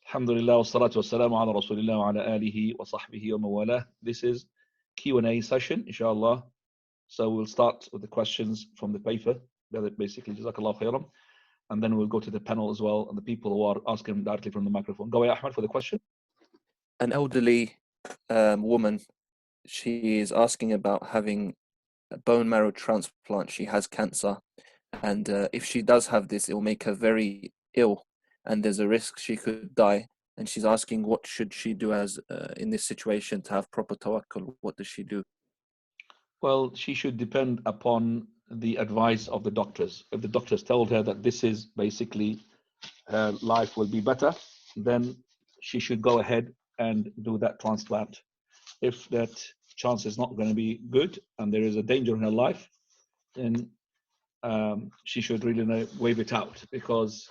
Alhamdulillah, wassalatu wassalamu ala rasulillah wa ala alihi wa sahbihi wa mawalah. This is Q&A session, inshallah. So we'll start with the questions from the paper, basically, jazakallah khairan. And then we'll go to the panel as well, and the people who are asking directly from the microphone. Go ahead, Ahmed, for the question. An elderly woman, she is asking about having a bone marrow transplant. She has cancer, and if she does have this, it will make her very ill, and there's a risk she could die. And she's asking, what should she do as in this situation to have proper tawakkul? What does she do? Well, she should depend upon the advice of the doctors. If the doctors told her that this is basically her life will be better, then she should go ahead and do that transplant. If that chance is not going to be good and there is a danger in her life, then she should really waive it out, because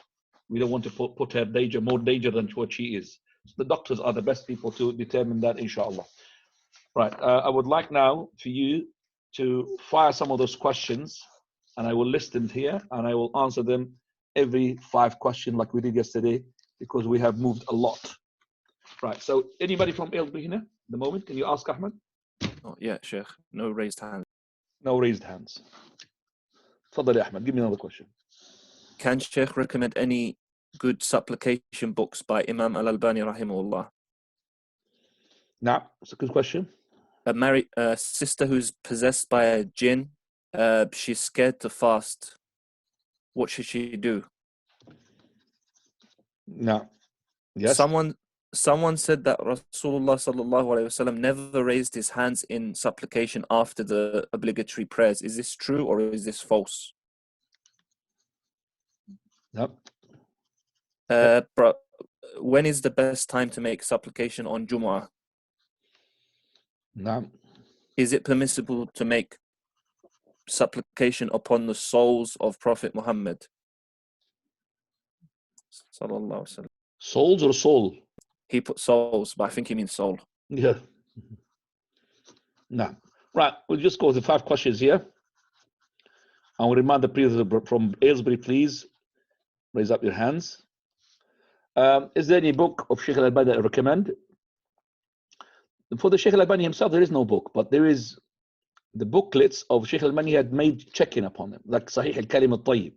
we don't want to put her more danger than what she is. So the doctors are the best people to determine that, inshallah. Right. I would like now for you to fire some of those questions, and I will list them here, and I will answer them every 5 questions like we did yesterday, because we have moved a lot. Right. So anybody from Aylesbury here at the moment? Can you ask Ahmed? Oh, yeah, Sheikh. No raised hands. No raised hands. Tafadhal, Ahmed. Give me another question. Can Sheikh recommend any good supplication books by Imam al-Albani rahimahullah? Nah, it's a good question. A sister who's possessed by a jinn, she's scared to fast. What should she do? No. Yes. Someone said that Rasulullah sallallahu alaihi wasallam never raised his hands in supplication after the obligatory prayers. Is this true or is this false? No. When is the best time to make supplication on Jumu'ah? No. Is it permissible to make supplication upon the souls of Prophet Muhammad? Sallallahu alaihi wasallam. Souls or soul? He put souls, but I think he means soul. Yeah. No. Right. We'll just go with the 5 questions here. I will remind the people from Aylesbury, please raise up your hands. Is there any book of Sheikh al-Albani that I recommend? For the Sheikh al-Albani himself, there is no book, but there is the booklets of Sheikh al-Albani had made checking upon them, like Sahih al-Kalim al-Tayyib.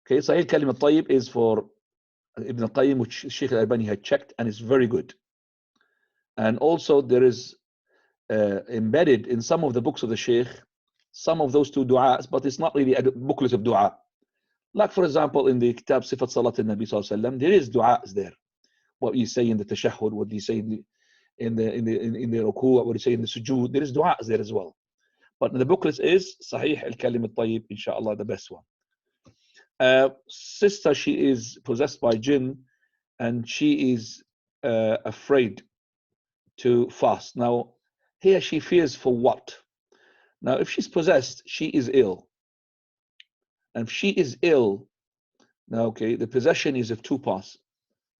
Okay, Sahih al-Kalim al-Tayyib is for Ibn al-Qayyim, which Sheikh al-Albani had checked, and it's very good. And also there is embedded in some of the books of the Sheikh, some of those 2 du'as, but it's not really a booklet of du'a. Like, for example, in the Kitab Sifat Salat al-Nabi sallallahu alaihi wasallam, there is du'as there. What you say in the tashahhud, what you say in the ruku', what you say in the sujood, there is du'as there as well. But the booklet is Sahih al-Kalim al-Tayyib, inshallah, the best one. Sister, she is possessed by jinn, and she is afraid to fast. Now, here she fears for what? Now, if she's possessed, she is ill. And if she is ill, now, okay, the possession is of 2 parts.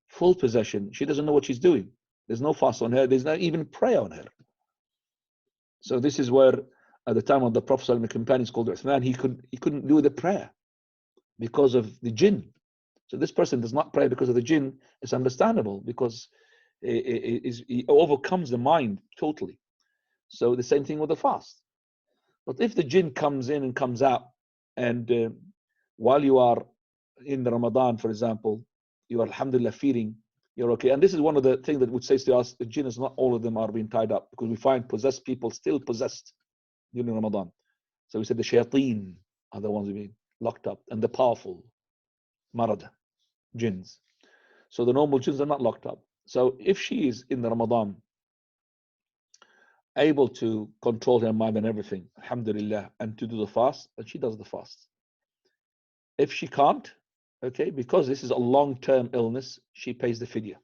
Full possession, she doesn't know what she's doing. There's no fast on her. There's not even prayer on her. So this is where, at the time of the Prophet and the companions called Uthman, he couldn't do the prayer because of the jinn. So this person does not pray because of the jinn. It's understandable, because he overcomes the mind totally. So the same thing with the fast. But if the jinn comes in and comes out, and while you are in the Ramadan, for example, you are alhamdulillah feeding, you're okay. And this is one of the things that would say to us, the jinn is not all of them are being tied up, because we find possessed people still possessed during Ramadan. So we said the shayateen are the ones being locked up, and the powerful marad, jinns. So the normal jinns are not locked up. So if she is in the Ramadan able to control her mind and everything, alhamdulillah, and to do the fast, and she does the fast. If she can't, okay, because this is a long-term illness, she pays the fidya.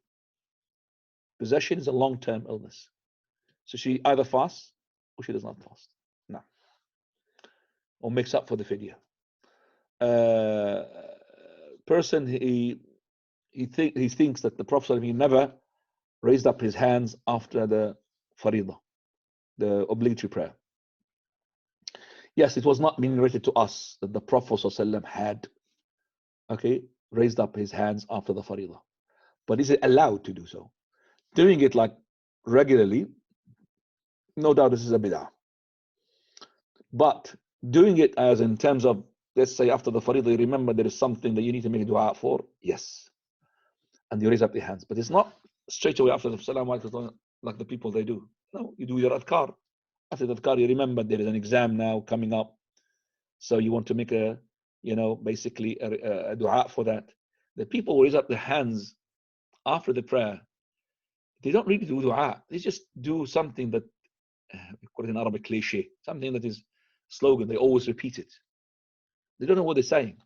Possession is a long-term illness. So she either fasts or she does not fast. No. Or makes up for the fidya. Person, he thinks that the Prophet never raised up his hands after the faridah, the obligatory prayer. Yes, it was not being narrated to us that the Prophet ﷺ had, okay, raised up his hands after the faridah. But is it allowed to do so? Doing it like regularly, no doubt this is a bid'ah. But doing it as in terms of, let's say after the faridah, you remember there is something that you need to make a dua for, yes. And you raise up your hands. But it's not straight away after the salam alaikum like the people they do. No, you do your adhkar. After the adhkar, you remember there is an exam now coming up. So you want to make a, basically a dua for that. The people who raise up their hands after the prayer, they don't really do dua. They just do something that, we call it in Arabic cliche, something that is slogan. They always repeat it. They don't know what they're saying.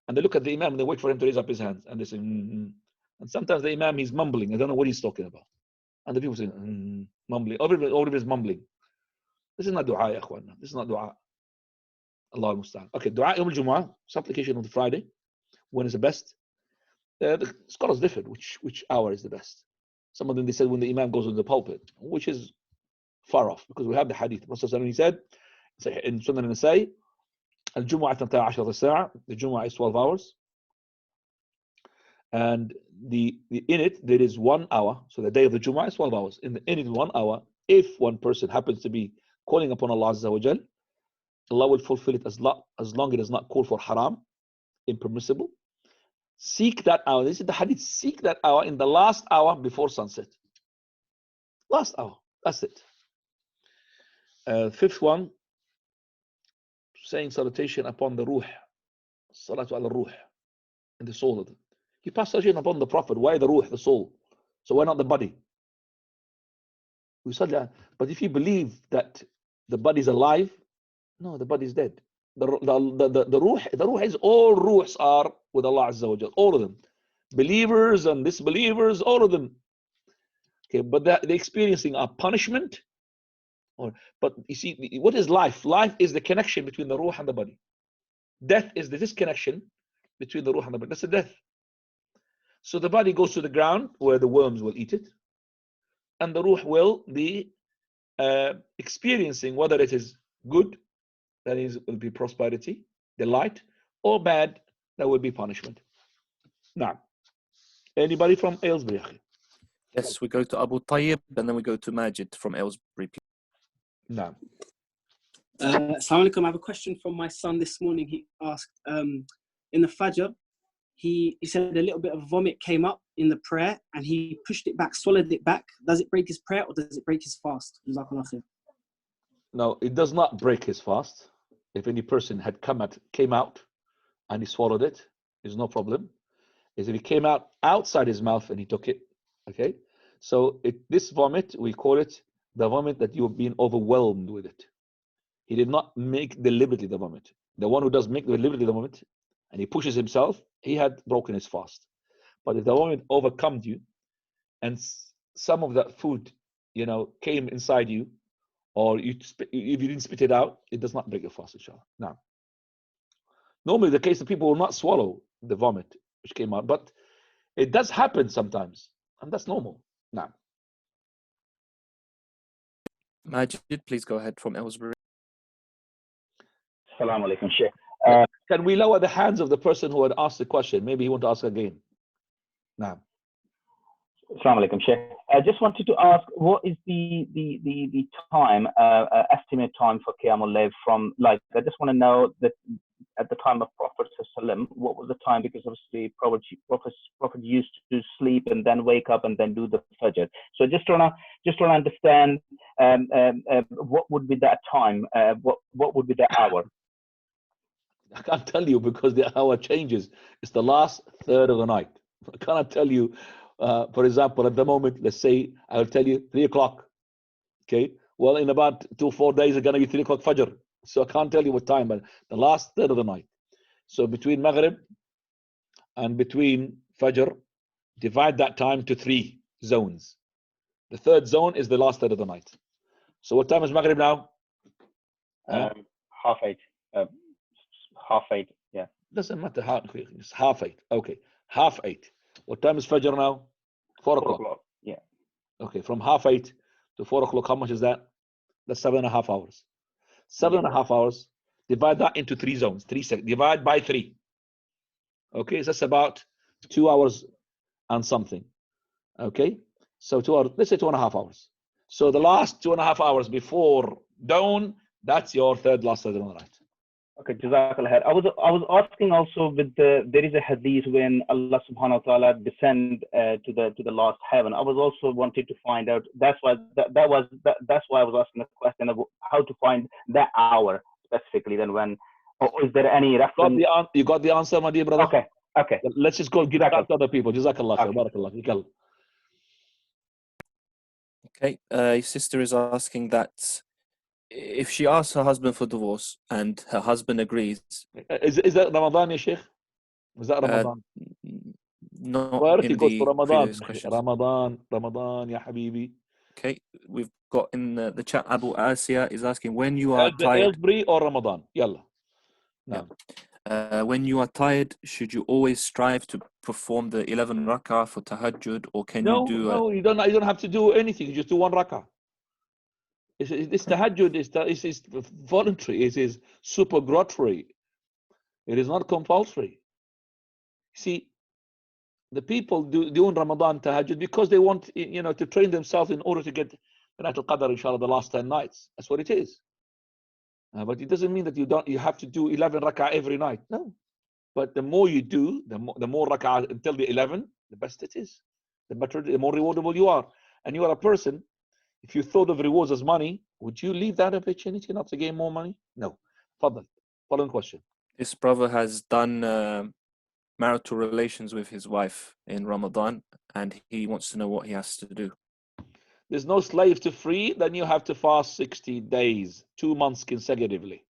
And they look at the imam and they wait for him to raise up his hands. And they say, And sometimes the imam, he's mumbling. I don't know what he's talking about. And the people say, mumbling. Everybody is mumbling. This is not dua, ya akhwana. This is not dua. Allah al-Musta'an. Okay, dua Yawm al-Jumu'ah, supplication on the Friday. When is the best? The scholars differed which hour is the best. Some of them, they said when the imam goes to the pulpit, which is far off, because we have the hadith. The Prophet said in Sunan al-Nasai, al-Jumu'ah 12 sa'a, the Jumu'ah is 12 hours. And in it, there is 1 hour. So the day of the Jumu'ah is 12 hours. In it, 1 hour, if one person happens to be calling upon Allah Azza wa Jal, Allah will fulfill it as long as it does not call for haram, impermissible. Seek that hour. This is the hadith. Seek that hour in the last hour before sunset. Last hour. That's it. Fifth one, saying salutation upon the ruh. Salatu ala ruh. In the soul of it. You pass salutation upon the Prophet. Why the ruh, the soul? So why not the body? We said that. But if you believe that the body is alive, no, the body is dead. The ruh is, all ruhs are with Allah Azza wa Jal, all of them. Believers and disbelievers, all of them. Okay, but they're experiencing a punishment. But you see, what is life? Life is the connection between the ruh and the body. Death is the disconnection between the ruh and the body. That's the death. So the body goes to the ground where the worms will eat it, and the ruh will be experiencing whether it is good, that is, will be prosperity, delight, or bad, that will be punishment. Now, anybody from Aylesbury? Yes, we go to Abu Tayyib and then we go to Majid from Aylesbury. No. Assalamu alaikum. I have a question from my son this morning. He asked, in the Fajr, he said a little bit of vomit came up in the prayer and he pushed it back, swallowed it back. Does it break his prayer or does it break his fast? No, it does not break his fast. If any person had came out and he swallowed it, there's no problem. If he came out outside his mouth and he took it, okay? So this vomit, we call it the vomit that you have been overwhelmed with it. He did not make deliberately the vomit. The one who does make deliberately the vomit and he pushes himself, he had broken his fast. But if the vomit overcomes you and some of that food, came inside you, or if you didn't spit it out, it does not break your fast, inshallah. Now, normally the case of people will not swallow the vomit which came out, but it does happen sometimes, and that's normal. Now, Majid, please go ahead from Aylesbury. Assalamu alaikum, Sheikh. Can we lower the hands of the person who had asked the question? Maybe he want to ask again. Now. Assalamu alaikum, Sheikh. I just wanted to ask, what is the time, estimate time for Qiyamul Layl from, I just want to know that at the time of Prophet ﷺ, what was the time? Because obviously Prophet used to sleep and then wake up and then do the Fajr. So just trying to understand what would be that time, what would be the hour? I can't tell you because the hour changes. It's the last third of the night. I cannot tell you. For example, at the moment, let's say I'll tell you 3 o'clock. Okay. Well, in about 2 or 4 days, it's going to be 3 o'clock Fajr. So I can't tell you what time, but the last third of the night. So between Maghrib and between Fajr, divide that time to 3 zones. The third zone is the last third of the night. So what time is Maghrib now? 8:30. 8:30. Yeah. Doesn't matter how quick. It's 8:30. Okay. 8:30. What time is Fajr now? 4 o'clock. Yeah. Okay. From 8:30 to 4 o'clock, how much is that? That's 7.5 hours. 7.5 hours. Divide that into 3 zones. 3 seconds. Divide by 3. Okay. So that's about 2 hours and something. Okay, so let's say 2.5 hours. So the last 2.5 hours before dawn, that's your third last Saturday night. Okay, Jazakallah khair. I was asking also with there is a hadith when Allah subhanahu wa ta'ala descend to the last heaven. I was also wanted to find out. That's why that's why I was asking the question of how to find that hour specifically. Then when, or is there any reference? You got the answer, my dear brother. Okay. Okay. Let's just go give it back to other people. Jazakallah khair. Barakallah. Yalla. Okay, his sister is asking that if she asks her husband for divorce and her husband agrees, Is that Ramadan, ya Sheikh? Is that Ramadan? not Priority in goes the to Ramadan. previous questions. Ramadan, ya Habibi. Okay, we've got in the chat, Abu Asiya is asking, when you are The tired, Eid or Ramadan? Yalla. No. when you are tired, should you always strive to perform the 11 rak'ah for tahajjud, or can you do? No, you don't have to do anything. You just do 1 rak'ah. This tahajjud is voluntary. It is supererogatory. It is not compulsory. See, the people doing Ramadan tahajjud because they want, to train themselves in order to get Laylatul Qadr, inshallah, the last 10 nights. That's what it is. But it doesn't mean that you have to do 11 rak'ah every night. No. But the more you do, the more rak'ah until the 11, the best it is. The better, the more rewardable you are. And you are a person, if you thought of rewards as money, would you leave that opportunity not to gain more money? No. Fadal. Following question. This brother has done marital relations with his wife in Ramadan, and he wants to know what he has to do. There's no slave to free, then you have to fast 60 days, 2 months consecutively.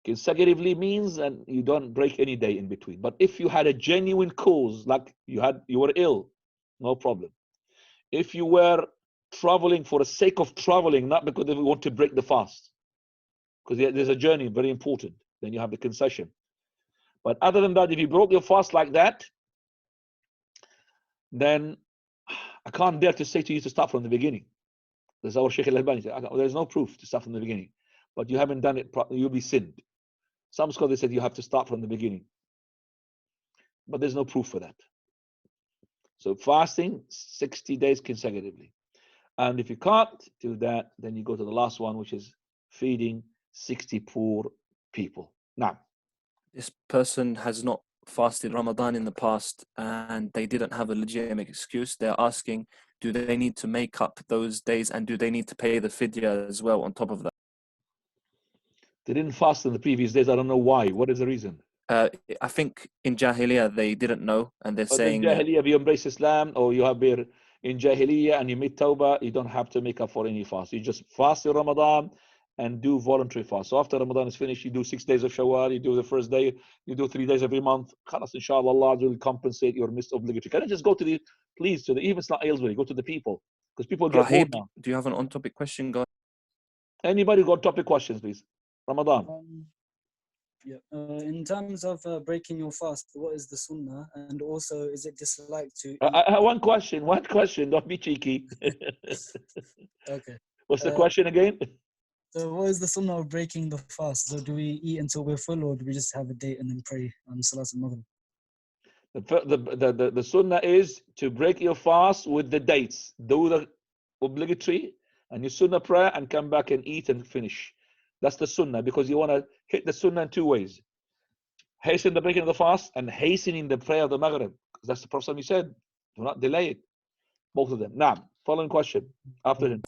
Consecutively means and you don't break any day in between. But if you had a genuine cause, like you were ill, no problem. If you were traveling for the sake of traveling, not because you want to break the fast, because there's a journey, very important, then you have the concession. But other than that, if you broke your fast like that, then I can't dare to say to you to start from the beginning. There's our Sheikh al-Albani said, there's no proof to start from the beginning. But you haven't done it, you'll be sinned. Some scholars said you have to start from the beginning. But there's no proof for that. So fasting 60 days consecutively. And if you can't do that, then you go to the last one, which is feeding 60 poor people. Now, this person has not fasted Ramadan in the past and they didn't have a legitimate excuse. They're asking, do they need to make up those days and do they need to pay the fidya as well on top of that? They didn't fast in the previous days. I don't know why. What is the reason? I think in Jahiliyyah they didn't know, and they're saying in Jahiliyyah, if you embrace Islam or you have been in Jahiliyyah and you meet Tawbah, you don't have to make up for any fast. You just fast in Ramadan and do voluntary fast. So after Ramadan is finished, you do 6 days of Shawwal, you do the first day, you do 3 days every month. Khalas, inshallah, Allah will compensate your missed obligatory. Can I just go to even it's not Aylesbury, go to the people. Because people get bored now. Do you have an on-topic question, guys? Anybody got topic questions, please? Ramadan. In terms of breaking your fast, what is the sunnah? And also, is it disliked to... One question. Don't be cheeky. Okay. What's the question again? So what is the sunnah of breaking the fast? So do we eat until we're full, or do we just have a date and then pray on Salat al-Maghrib? The sunnah is to break your fast with the dates. Do the obligatory and your sunnah prayer and come back and eat and finish. That's the sunnah, because you want to hit the sunnah in 2 ways. Hasten the breaking of the fast and hastening the prayer of the Maghrib. That's the Prophet he said. Do not delay it. Both of them. Now, following question. After him.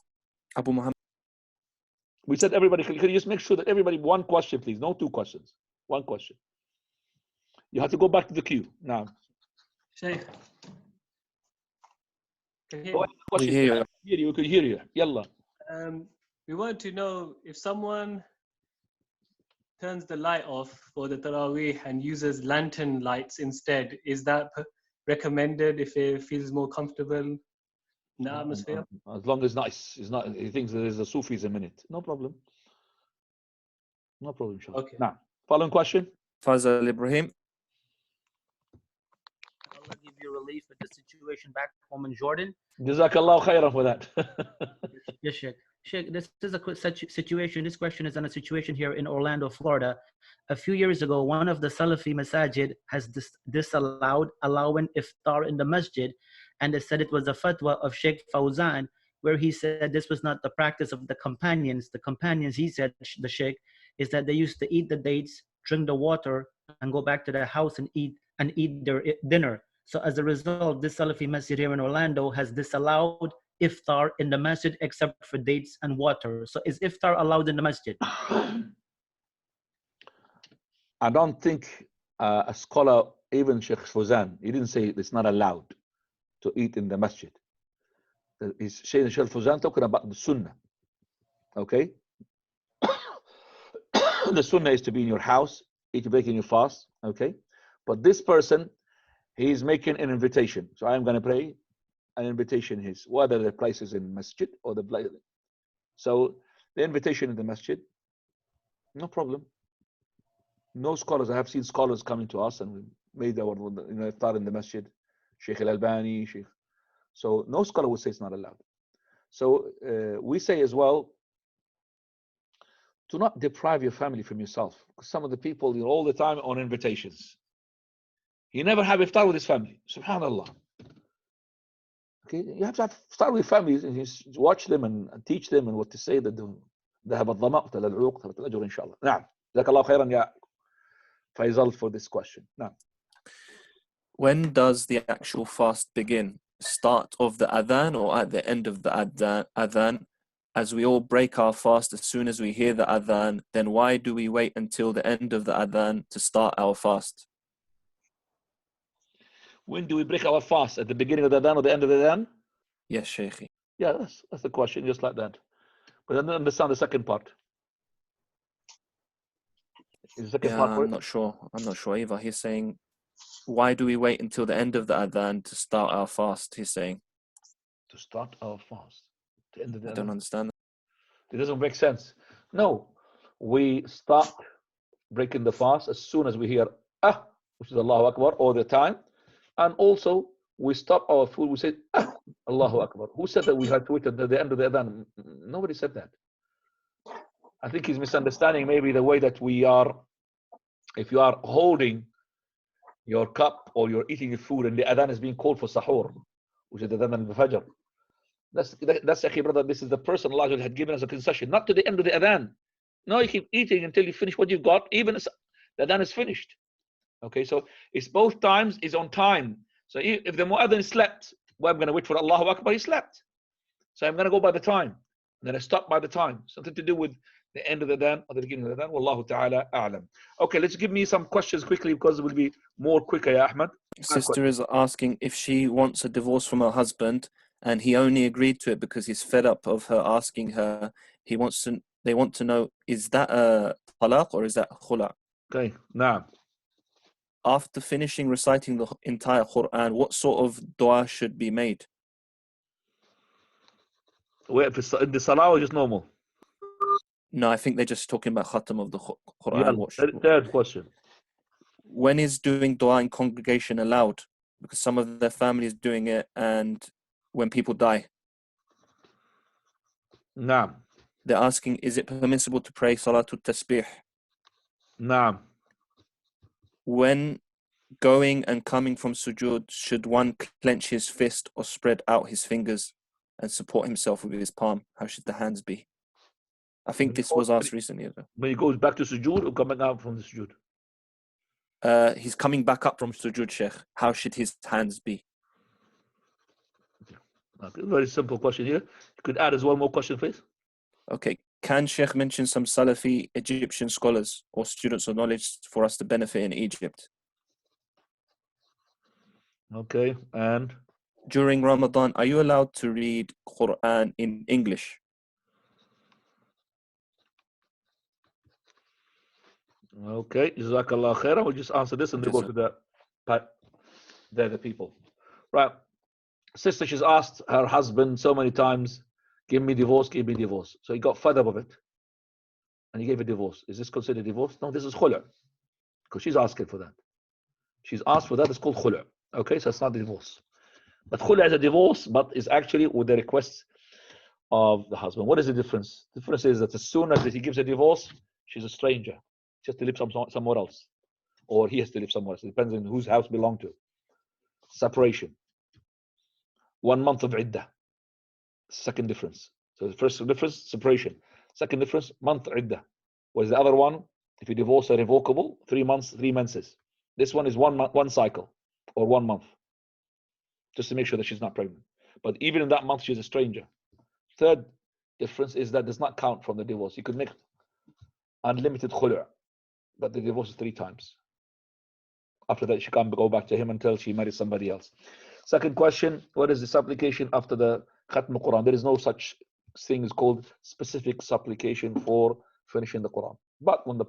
Abu Muhammad. We said everybody, can you just make sure that everybody, 1 question, please. No 2 questions. 1 question. You have to go back to the queue. Now. Sheikh. We hear you. We could hear you. Yalla. We want to know if someone turns the light off for the Taraweeh and uses lantern lights instead, is that recommended if it feels more comfortable in the atmosphere? As long as nice. It's not, he thinks there's a Sufism in it. No problem. No problem, inshallah. Okay. Now, following question. Fazal Ibrahim. Allah give you relief with the situation back home in Jordan. Jazakallah khairan for that. Yes, Sheikh. Sheikh, this is a situation. This question is on a situation here in Orlando, Florida. A few years ago, one of the Salafi masajid has disallowed allowing iftar in the masjid, and they said it was a fatwa of Sheikh Fawzan, where he said this was not the practice of the companions. The companions, he said, the Sheikh, is that they used to eat the dates, drink the water, and go back to their house and eat their dinner. So as a result, this Salafi masjid here in Orlando has disallowed iftar in the masjid except for dates and water. So is iftar allowed in the masjid? I don't think a scholar, even Sheikh Fawzan, he didn't say it's not allowed to eat in the masjid. Sheikh Fawzan talking about the sunnah. Okay? The sunnah is to be in your house, eat, breaking your fast. Okay? But this person, he's making an invitation. So I'm going to pray. An invitation is whether the place is in masjid or the place. So the invitation in the masjid, no problem. No scholars. I have seen scholars coming to us and we made our iftar in the masjid. Sheikh al-Albani, Sheikh. So no scholar would say it's not allowed. So we say as well, do not deprive your family from yourself. Because some of the people, you're all the time on invitations. You never have iftar with his family. Subhanallah. Okay, you have to start with families and watch them and teach them and what to say. That ذهب الظمأ وتلا العروق ثبت الأجر إن شاء الله. نعم. جزاك الله خيرا يا Faisal for this question. Now, when does the actual fast begin? Start of the adhan or at the end of the adhan? As we all break our fast as soon as we hear the adhan, then why do we wait until the end of the adhan to start our fast? When do we break our fast? At the beginning of the adhan or the end of the adhan? Yes, Shaykhi. Yeah, that's the question, just like that. But I don't understand the second part. Is the second part I'm not sure. I'm not sure either. He's saying, why do we wait until the end of the adhan to start our fast? He's saying. To start our fast. The end of the I don't adhan. understand. It doesn't make sense. No, we start breaking the fast as soon as we hear which is Allahu Akbar all the time. And also, we stop our food, we say, Allahu Akbar. Who said that we had to wait until the end of the adhan? Nobody said that. I think he's misunderstanding maybe the way that we are, if you are holding your cup or you're eating your food and the adhan is being called for sahur, which is the adhan al-fajr. That's Akhi brother, this is the person Allah had given us a concession, not to the end of the adhan. No, you keep eating until you finish what you've got, even the adhan is finished. Okay, so it's both times is on time. So if the mu'adhan slept, well, I'm going to wait for Allahu Akbar, he slept. So I'm going to go by the time. And then I stop by the time. Something to do with the end of the adhan or the beginning of the adhan. Wallahu ta'ala a'lam. Okay, let's give me some questions quickly because it will be more quicker, ya Ahmad. Sister is asking if she wants a divorce from her husband and he only agreed to it because he's fed up of her asking her. They want to know, is that a talaq or is that khula? Okay, now. After finishing reciting the entire Quran, what sort of dua should be made? Wait, in the salah or just normal? No, I think they're just talking about khatam of the Quran. Yeah, third question. When is doing dua in congregation allowed? Because some of their families doing it, and when people die. Naam. They're asking, is it permissible to pray Salatul Tasbih? Naam. When going and coming from sujood, should one clench his fist or spread out his fingers and support himself with his palm? How should the hands be? I think this was asked recently. When he goes back to sujood or coming out from the sujood? He's coming back up from sujood, Sheikh. How should his hands be? Okay, very simple question here. You could add as one more question, please. Okay. Can Sheikh mention some Salafi Egyptian scholars or students of knowledge for us to benefit in Egypt? Okay, and? During Ramadan, are you allowed to read Quran in English? Okay, Jazakallah khairan. We'll just answer this and then go to the people. Right. Sister, she's asked her husband so many times, give me divorce, give me divorce. So he got fed up of it. And he gave a divorce. Is this considered divorce? No, this is khula. Because she's asking for that. She's asked for that, it's called khula. Okay, so it's not divorce. But khula is a divorce, but is actually with the request of the husband. What is the difference? The difference is that as soon as he gives a divorce, she's a stranger. She has to live somewhere else. Or he has to live somewhere else. It depends on whose house belong to. Separation. 1 month of iddah. Second difference. So the first difference, separation. Second difference, month iddah. Whereas the other one, if you divorce a revocable, 3 months, 3 menses. This one is 1 month, 1 cycle, or 1 month, just to make sure that she's not pregnant. But even in that month, she's a stranger. Third difference is that does not count from the divorce. You could make unlimited khulu', but the divorce is 3 times. After that, she can't go back to him until she marries somebody else. Second question, what is the supplication after the Khatm Quran? There is no such thing is called specific supplication for finishing the Quran. But when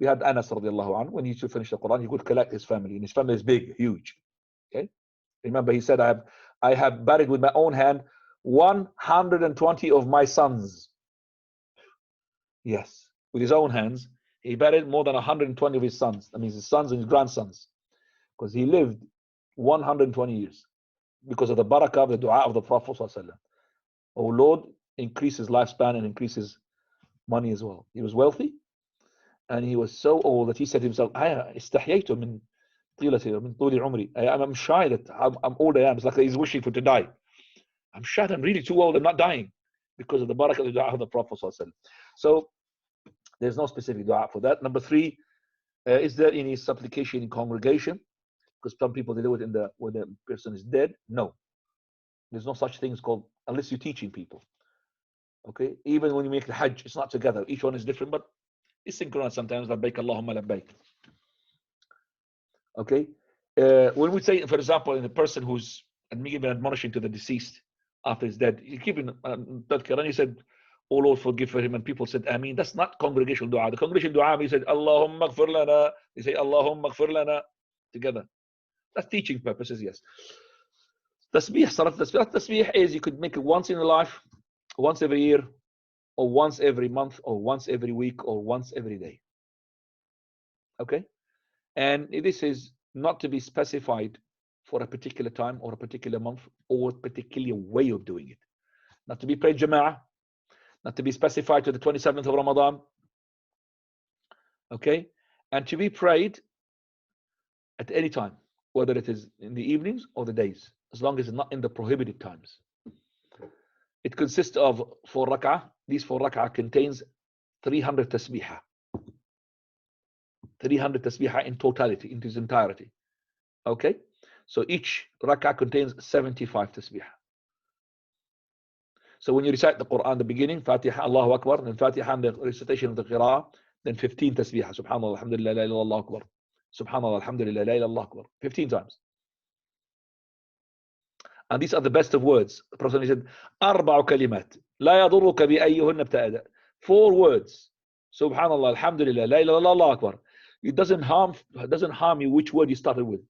we had Anas radiallahu anhu, when he used to finish the Quran, he would collect his family, and his family is big, huge. Okay, remember he said, I have buried with my own hand 120 of my sons. Yes, with his own hands, he buried more than 120 of his sons. That means his sons and his grandsons, because he lived 120 years because of the barakah of the dua of the Prophet ﷺ. Oh Lord, increase his lifespan and increase his money as well. He was wealthy, and he was so old that he said to himself, I'm shy that I'm old I am. It's like he's wishing for to die. I'm shy I'm really too old, I'm not dying, because of the barakah of the dua of the Prophet ﷺ. So there's no specific dua for that. Number 3, is there any supplication in congregation? Because some people they do it when the person is dead. No, there's no such things called, unless you're teaching people. Okay, even when you make the Hajj, it's not together. Each one is different, but it's synchronized sometimes. Labbaik Allahumma labbaik. Okay, when we say, for example, in a person who's even admonishing to the deceased after he's dead, you keep in tadhkirah, and you said, oh Lord, forgive for him, and people said Ameen. That's not congregational dua. The congregational dua, he said Allahumma ghfir lana, they say Allahumma ghfir lana together. That's teaching purposes, yes. Tasbih, salat tasbih. Tasbih is you could make it once in a life, once every year, or once every month, or once every week, or once every day. Okay? And this is not to be specified for a particular time, or a particular month, or a particular way of doing it. Not to be prayed jama'ah, not to be specified to the 27th of Ramadan. Okay? And to be prayed at any time, whether it is in the evenings or the days, as long as it's not in the prohibited times. It consists of 4 rak'ah. These 4 rak'ah contains 300 tasbihah. 300 tasbihah in totality, in its entirety. Okay? So each rak'ah contains 75 tasbihah. So when you recite the Quran, the beginning, Fatiha, Allahu Akbar, then Fatiha and the recitation of the Qira'ah, then 15 tasbihah. Subhanallah, alhamdulillah, la ilaha illallah, Allahu Akbar. Subhanallah, alhamdulillah, la ilaha illallah, Akbar. 15 times. And these are the best of words. The Prophet said, أربع كلمات لا يضرك بأيهن ابتدأ. 4 words. Subhanallah, alhamdulillah, la ilaha illallah, Allahu Akbar. It doesn't harm you which word you started with.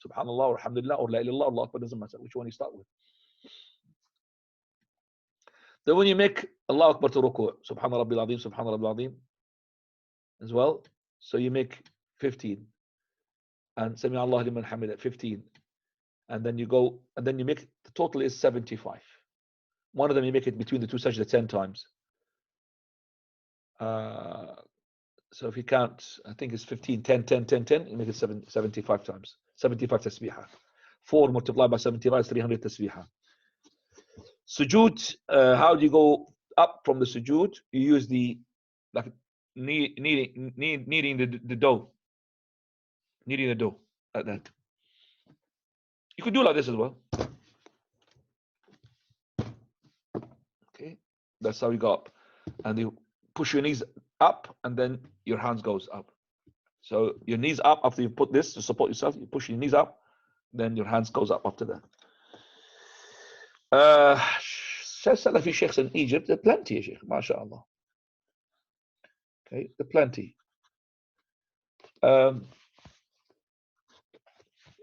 Subhanallah, or alhamdulillah, or la ilaha illallah, Allahu Akbar, doesn't matter which one you start with. Then when you make Allahu Akbar to ruku', Subhanallah Rabbil Azim, Subhanallah Rabbil Azim, as well. So you make 15. And Sami Allah liman hamida, 15. And then you go, and then you make, the total is 75. One of them you make it between the 2 sajda 10 times. So if you count, I think it's 15, 10, 10, 10, 10, you make it 75 times. 75 tasbihah. 4 multiplied by 75 is 300 tasbihah. Sujood, how do you go up from the sujood? You use the, like, kneading the dough. Kneading the dough, like that. You could do like this as well. Okay, that's how you go up. And you push your knees up, and then your hands goes up. So your knees up after you put this to support yourself. You push your knees up, then your hands goes up after that. Salafi sheikhs in Egypt, there are plenty, sheikh, mashallah. Okay, there are plenty.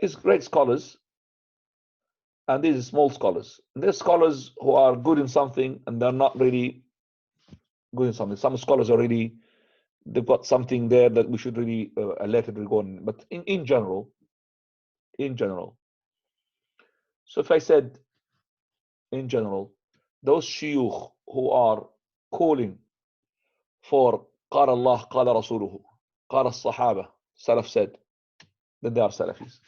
There's great scholars, and these are small scholars. And there's scholars who are good in something, and they're not really good in something. Some scholars are really, they've got something there that we should really let it go on. But in general, so if I said, in general, those shuyukh who are calling for قال الله قال رسوله قال الصحابة, Salaf said, then they are Salafis.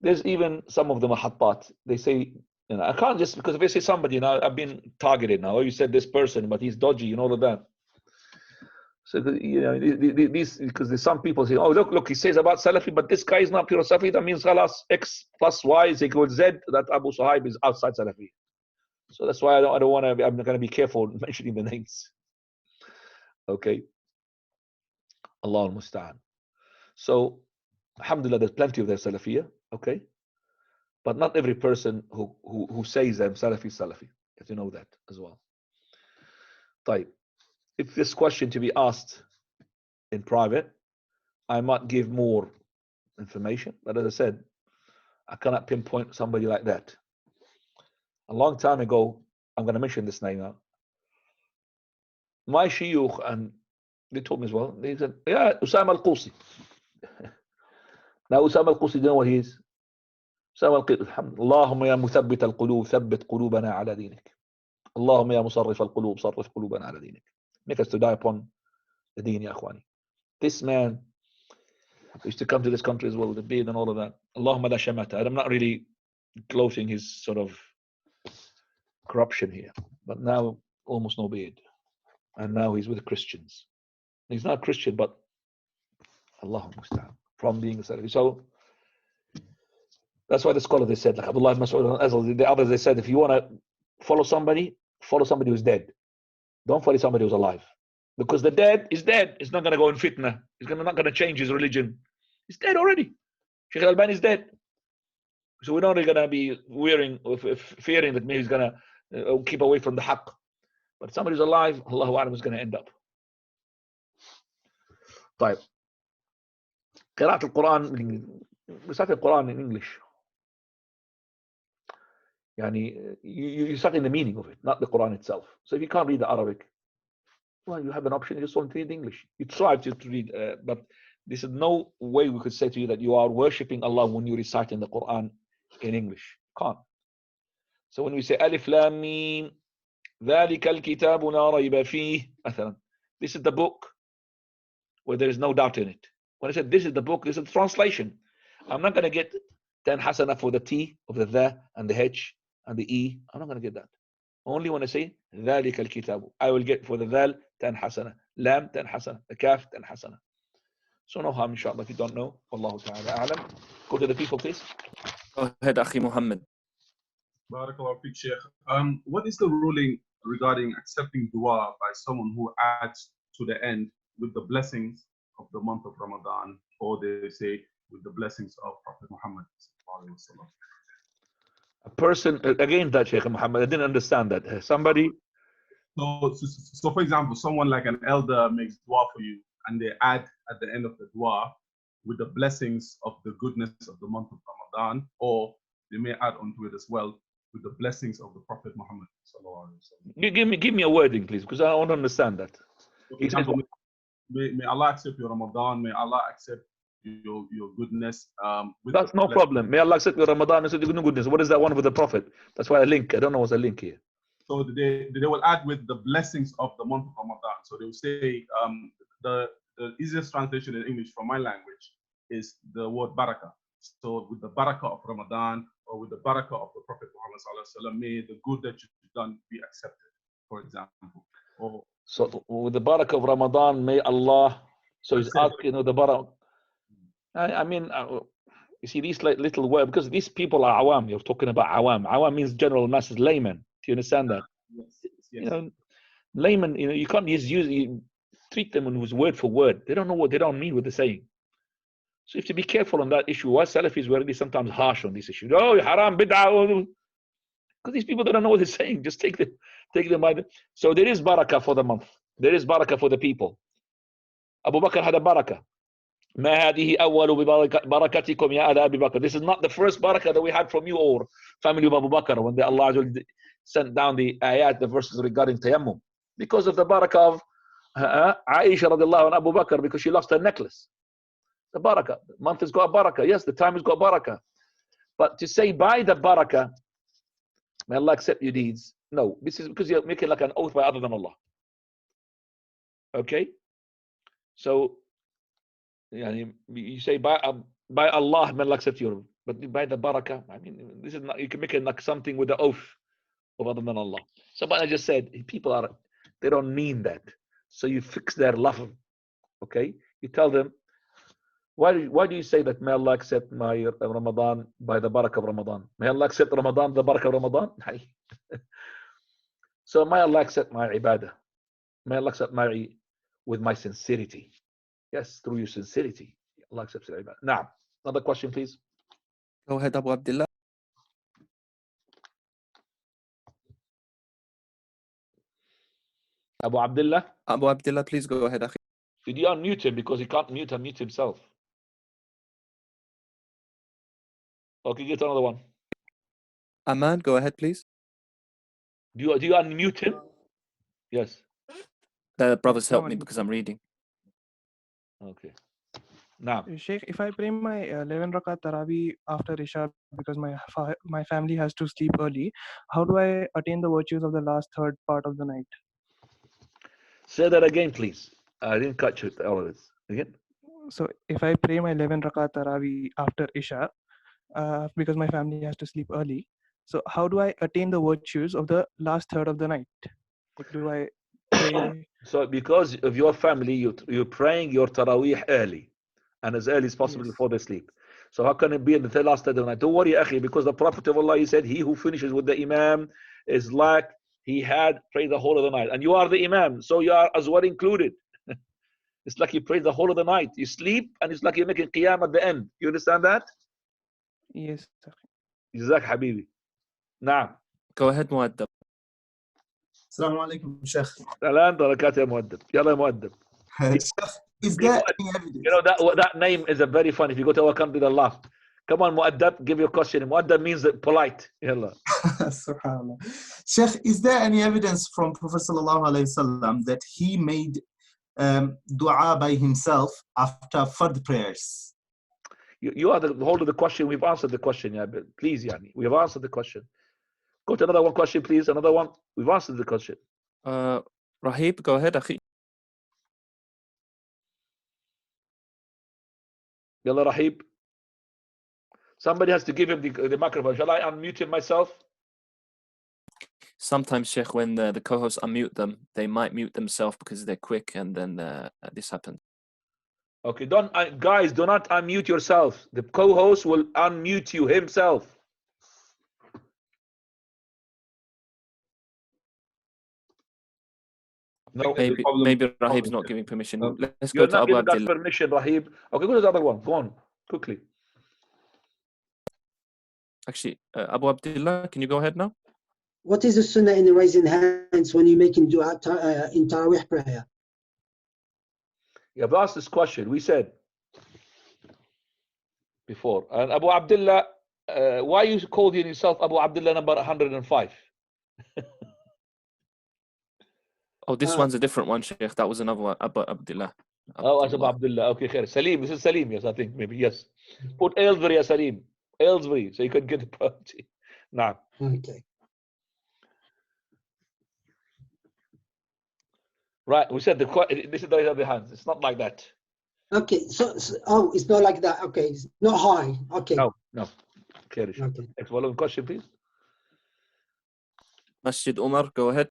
There's even some of the mahattat. They say, I can't just, because if I say somebody, I've been targeted now. Oh, you said this person, but he's dodgy and all of that. So, these, because there's some people say, oh, look, he says about Salafi, but this guy is not pure Salafi. That means khalas, X plus Y is equal to Z, that Abu Suhaib is outside Salafi. So that's why I don't want to, I'm going to be careful mentioning the names. Okay. Allah al-Musta'an. So, alhamdulillah, there's plenty of their Salafiyah, okay? But not every person who says I'm Salafi is Salafi. You have to know that as well. طيب. If this question to be asked in private, I might give more information. But as I said, I cannot pinpoint somebody like that. A long time ago, I'm going to mention this name now. My shiyukh, and they told me as well, they said, yeah, Usama al-Qusi. Now Usama al-Qusi, do you know what he is? Usama al-Qusi, Allahumma ya muthabbit al-qulub, thabbit qulubana ala dinik. Allahumma ya musarrif al-qulub, sarrif qulubana ala dinik. Make us to die upon the deen, ya akhwani. This man used to come to this country as well with the beard and all of that. Allahumma la shamata. I'm not really gloating his sort of corruption here, but now almost no beard. And now he's with the Christians. He's not Christian, but Allahumma musta'an, from being a Salafi. So that's why the scholars, they said, like Abdullah ibn Mas'ud and Azal, the others, they said, if you want to follow somebody who's dead. Don't follow somebody who's alive. Because the dead is dead. He's not going to go in fitna. He's not going to change his religion. He's dead already. Sheikh al-Albani is dead. So we're not really going to be fearing that maybe he's going to keep away from the haqq. But somebody who's alive, Allahu A'lam, is going to end up. طيب. قراءة القرآن, recite the Quran in English. You start in the meaning of it, not the Quran itself. So if you can't read the Arabic, well, you have an option. You just want to read English. You try to read, but this is no way we could say to you that you are worshipping Allah when you recite in the Quran in English. Can't. So when we say Alif Lam Mim, ذَلِكَ الْكِتَابُ لَا رَيْبَ فِيهِ مثلا, this is the book where there is no doubt in it. When I said this is the book, this is the translation. I'm not going to get 10 hasana for the T of the the and the H and the E. I'm not going to get that. Only when I say ذَلِكَ الْكِتَابُ, I will get for the Dhal 10 hasana, Lam 10 hasana, the Kaf 10 hasana. So no harm, inshallah, if you don't know. Wallahu ta'ala a'lam. Go to the people, please. Go ahead, Akhi Muhammad. Barakallahu feek, Sheikh. What is the ruling regarding accepting dua by someone who adds to the end with the blessings of the month of Ramadan, or they say with the blessings of Prophet Muhammad? A person, again, that Sheikh Muhammad, I didn't understand that. Somebody. So for example, someone like an elder makes dua for you, and they add at the end of the dua with the blessings of the goodness of the month of Ramadan, or they may add onto it as well with the blessings of the Prophet Muhammad. Give me a wording, please, because I don't understand that. For example, may Allah accept your Ramadan, may Allah accept your goodness. That's no problem. May Allah accept your Ramadan and your goodness. What is that one with the Prophet? That's why I link. I don't know what's the link here. So they will add with the blessings of the month of Ramadan. So they will say, the easiest translation in English from my language is the word barakah. So with the barakah of Ramadan, or with the barakah of the Prophet Muhammad, may the good that you've done be accepted, for example. Or so with the barakah of Ramadan, may Allah. So he's asking the barakah. I mean, you see these little words, because these people are awam. You're talking about awam. Awam means general masses, layman. Do you understand that? Yes. Layman. You can't just treat them with word for word. They don't know what they don't mean what they're saying. So you have to be careful on that issue. Why Salafis were really sometimes harsh on this issue. Oh, haram, bid'ah. Because these people don't know what they're saying. Just take them by the. So there is barakah for the month. There is barakah for the people. Abu Bakr had a barakah. ما هذه أول بركتكم يا آل أبي بكر. This is not the first barakah that we had from you or family of Abu Bakr when Allah sent down the ayat, the verses regarding tayammum. Because of the barakah of Aisha radiallahu anha Abu Bakr, because she lost her necklace. The barakah. The month has got a barakah. Yes, the time has got barakah. But to say by the barakah, may Allah accept your deeds. No, this is because you're making like an oath by other than Allah. Okay? So, you say by Allah, may Allah accept your. But by the barakah, I mean, this is not, you can make it like something with the oath of other than Allah. Somebody just said, people they don't mean that. So you fix their love, okay? You tell them, why do you say that may Allah accept my Ramadan by the barakah of Ramadan? May Allah accept Ramadan, the barakah of Ramadan? So may Allah accept my ibadah. May Allah accept with my sincerity. Yes, through your sincerity. Allah accepts your ibadah. Now, another question, please. Go ahead, Abu Abdullah. Abu Abdullah? Abu Abdullah, please go ahead, Akhi. Did you unmute him because he can't unmute himself? Okay, get another one. Aman, go ahead, please. Do you unmute him? Yes. The brothers help me because I'm reading. Okay. Now, Sheikh, if I pray my 11 rakat Taraweeh after Isha because my family has to sleep early, how do I attain the virtues of the last third part of the night? Say that again, please. I didn't catch it, all of this. Again? So if I pray my 11 rakat Taraweeh after Isha because my family has to sleep early, so how do I attain the virtues of the last third of the night? Like, do I pray? So because of your family, you're praying your Taraweeh early and as early as possible before they sleep. So how can it be in the last third of the night? Don't worry, Akhi, because the Prophet of Allah, he said, he who finishes with the Imam is like he had prayed the whole of the night. And you are the Imam, so you are as well included. It's like you prayed the whole of the night. You sleep, and it's like you're making qiyam at the end. You understand that? Yes. Jazak Habibi. Now. Go ahead, Muaddab. Assalamu alaikum, Sheikh. Salam barakat ya Muaddab. Yalla Muaddab. Is there any evidence? You know, that name is a very funny. If you go to our country, they laugh. Come on, Muaddab, give your question. Muaddab means polite. Yalla. Subhanallah. Sheikh, is there any evidence from Prophet Sallallahu Alaihi Wasallam that he made dua by himself after fard prayers? You are the hold of the question. We've answered the question, yeah. But please, Yani, we have answered the question. Go to another one question, please. Another one. We've answered the question. Rahib, go ahead, Akhi. Yalla Rahib. Somebody has to give him the microphone. Shall I unmute him myself? Sometimes, Sheikh, when the co-hosts unmute them, they might mute themselves because they're quick, and then this happens. Okay, guys, do not unmute yourself. The co-host will unmute you himself. No, maybe Rahib's not giving permission. Let's You're go to not Abu giving us Abdullah. permission, Rahib. Okay, go to the other one. Go on, quickly. Actually, Abu Abdullah, can you go ahead now? What is the sunnah in raising hands when you're making dua in Taraweeh prayer? You have asked this question. We said before. And Abu Abdullah, why you called yourself Abu Abdullah number 105? Oh, this one's a different one, Sheikh. That was another one, Abu Abdullah. Oh, Abu Abdullah. Okay, khair. Salim. This is Salim. Yes, I think maybe. Yes. Put Aylesbury as Salim. Aylesbury, so you can get the property. Nah. Okay. Right. We said this is the other hands. It's not like that. Okay. So it's not like that. Okay. It's not high. Okay. No. Clear. Okay. Next following question, please. Masjid Umar, go ahead.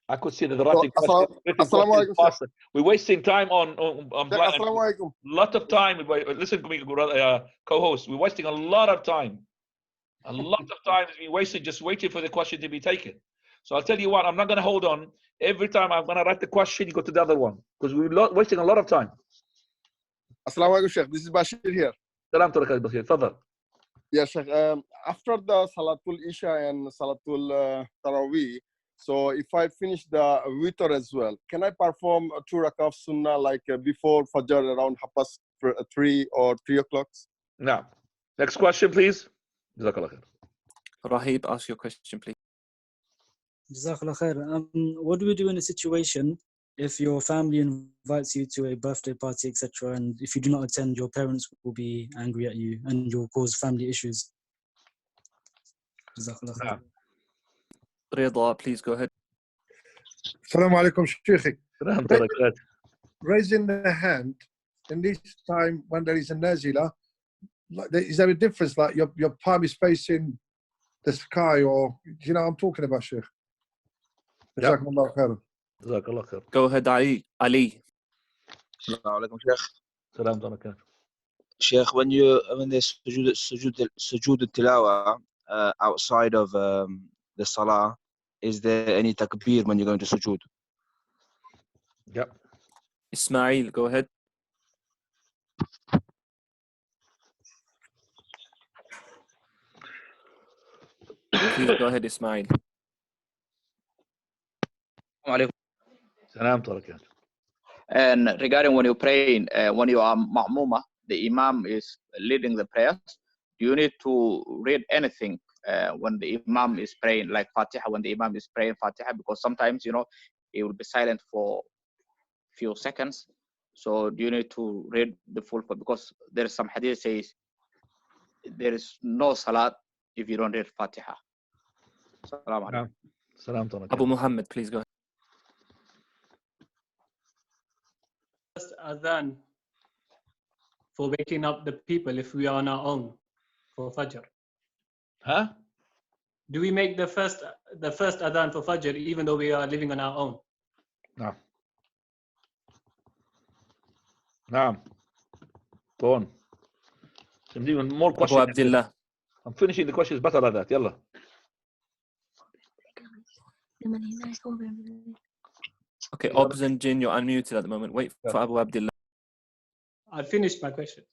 I could see that the writing question is faster. We're wasting time on a lot of time. Listen to me, co-host. We're wasting a lot of time. A lot of time is being wasted just waiting for the question to be taken. So I'll tell you what, I'm not going to hold on. Every time I'm going to write the question, you go to the other one. Because we're wasting a lot of time. Assalamu alaikum, Sheikh. This is Bashir here. Salam alaikum, Bashir. Tafadhal. Yeah, Sheikh. After the Salatul Isha and Salatul Taraweeh, so if I finish the Witr as well, can I perform 2 rakah of Sunnah like before Fajr around 3 or 3 o'clock? No. Next question, please. Jazakallah khair. Rahib, ask your question, please. Jazakallah khair. What do we do in a situation if your family invites you to a birthday party, etc., and if you do not attend, your parents will be angry at you and you'll cause family issues? Jazakallah khair. Rida, please go ahead. Assalamu alaikum, Sheikh. raising the hand in this time when there is a nazila, like, is there a difference? Like your palm is facing the sky, or do you know what I'm talking about, Sheikh? Jazakumullah khairan. Jazakallah khair. Go ahead, Ali. Assalamu alaikum, Sheikh. Salam alaikum. Sheikh, when there's sujood tilawa outside of the salah, is there any takbir when you're going to sujood? Yep. Ismail, go ahead. Please go ahead, Ismail. Salam alaikum. And regarding when you're praying, when you are ma'muma, the imam is leading the prayers, do you need to read anything when the imam is praying, like Fatiha, when the imam is praying Fatiha? Because sometimes, you know, it will be silent for a few seconds. So do you need to read the full? Because there is some hadith says there is no salat if you don't read Fatiha. Salam alaikum. Salam alaikum. Abu Muhammad, please go ahead. First adhan for waking up the people if we are on our own for Fajr. Huh? Do we make the first adhan for Fajr even though we are living on our own? No. No. Go on. Some even more questions. Abu Abdullah. I'm finishing the questions better like that. Yalla. Okay, Obs and Jin, you're unmuted at the moment. Wait for Abu Abdullah. I finished my question.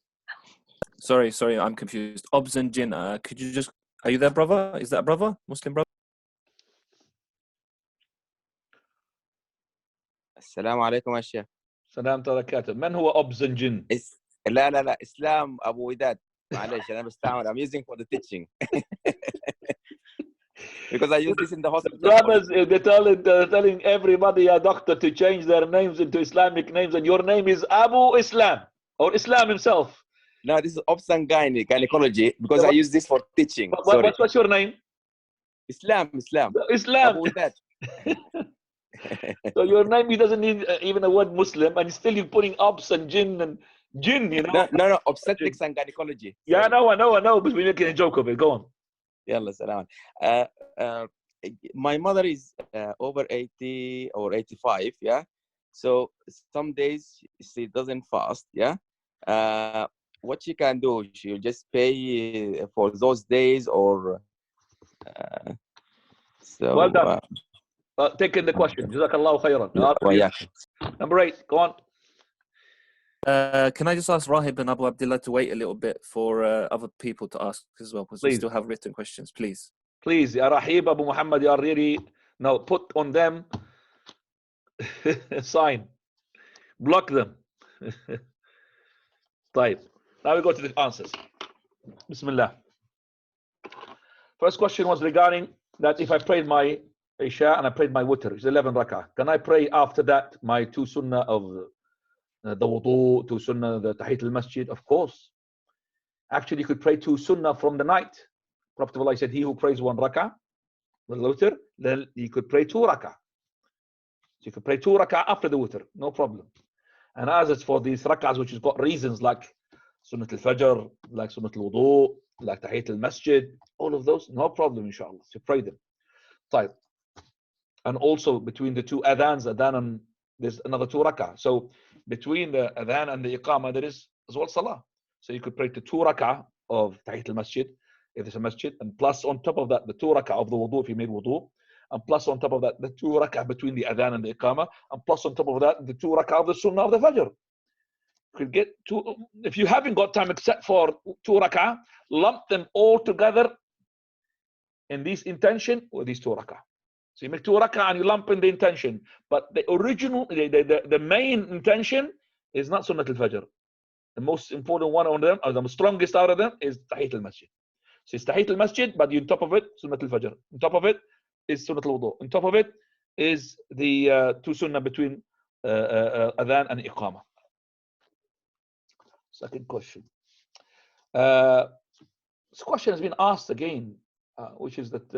Sorry, I'm confused. Obs and Jin, could you just... Are you there, brother? Is that a brother? Muslim brother? السلام عليكم يا شيخ. سلام عليكم. من هو أبز جن؟ لا إسلام أبو وداد. معلش أنا بستعمل. I'm using for the teaching. Because I use this in the hospital. Brothers, they're telling everybody, a doctor, to change their names into Islamic names, and your name is Abu Islam or Islam himself. No, this is Obs and gynecology because I use this for teaching. What's your name? Islam. Islam. Abu Wadad. So your name, he doesn't need even a word Muslim, and still you're putting Obs and Jinn and Jinn, you know? No, obstetrics and gynecology. Yeah, I know, but we're making a joke of it. Go on. Yalla, salam. My mother is over 80 or 85, yeah? So some days she doesn't fast, yeah? What she can do, she'll just pay for those days or... so, well done. Taking the question. Jazakallahu khairan. Number 8, go on. Can I just ask Rahib and Abu Abdullah to wait a little bit for other people to ask as well, because we still have written questions, please. Please, Ya Rahib, Abu Muhammad, Ya really, now put on them sign. Block them. Right. Now we go to the answers. Bismillah. First question was regarding that if I prayed my Isha and I prayed my Witr, it's 11 rak'ah. Can I pray after that my 2 sunnah of the wudu, 2 sunnah, the Tahit al-Masjid? Of course. Actually, you could pray 2 sunnah from the night. Prophet Allah said, he who prays 1 rak'ah, the Witr, then he could pray 2 rak'ah. So you could pray 2 rak'ah after the Witr, no problem. And as it's for these rak'ahs which has got reasons like Sunnat al-Fajr, like Sunnat al-Wudu, like Tahit al-Masjid, all of those, no problem, inshallah, to pray them. Type. And also between the 2 adhans, adhan and there's another 2 rak'ah. So between the adhan and the iqamah, there is as well salah. So you could pray the 2 rak'ah of Tahit al-Masjid, if there's a masjid, and plus on top of that, the 2 rak'ah of the wudu, if you made wudu, and plus on top of that, the 2 rak'ah between the adhan and the iqamah, and plus on top of that, the 2 rak'ah of the sunnah of the fajr. You could get 2, if you haven't got time except for 2 rak'ah, lump them all together in this intention with these 2 rak'ah. So you make 2 rak'ah and you lump in the intention. But the original, the main intention is not Sunnat al-Fajr. The most important one on them, or the strongest out of them, is Tahit al-Masjid. So it's Tahit al-Masjid, but on top of it, Sunnat al-Fajr. On top of it is Sunnat al-Wudu. On top of it is the 2 sunnah between Adhan and Iqamah. Second question. This question has been asked again, which is that